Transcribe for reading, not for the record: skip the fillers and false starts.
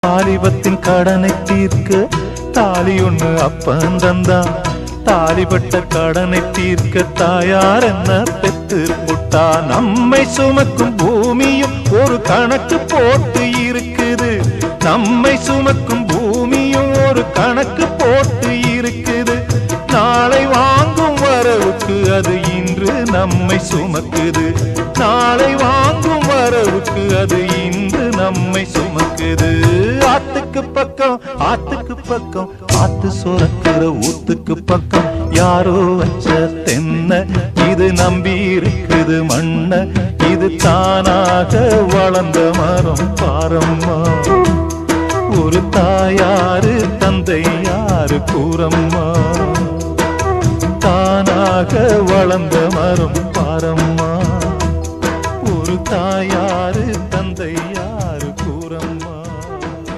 வாலிபத்தின் கடனை தீர்க்க தாலி ஒண்ணு அப்பன் தந்தான். தாலிபட்ட கடனை தீர்க்க தாயார் என்ன பெத்து புட்டா. நம்மை சுமக்கும் பூமியும் ஒரு கணக்கு போட்டு இருக்குது. நம்மை சுமக்கும் பூமியும் ஒரு கணக்கு போட்டு இருக்குது. நாளை வாங்கும் வரவுக்கு அது இன்று நம்மை சுமக்குது. நாளை வாங்கும் வரவுக்கு அது இன்று நம்மை சுமக்குது. ஆத்துக்கு பக்கம் ஆத்துக்கு பக்கம் ஆத்து சுரக்கிற ஊத்துக்கு பக்கம் யாரோ வச்ச தென்ன இது நம்பி இருக்குது மண்ண. இது தானாக வளர்ந்த மரம் பாரம்மா. ஒரு தாயாரு தந்தை யாரு கூறம்மா. தானாக வளர்ந்த மரம் பாரம்மா. ஒரு தாயாரு தந்தை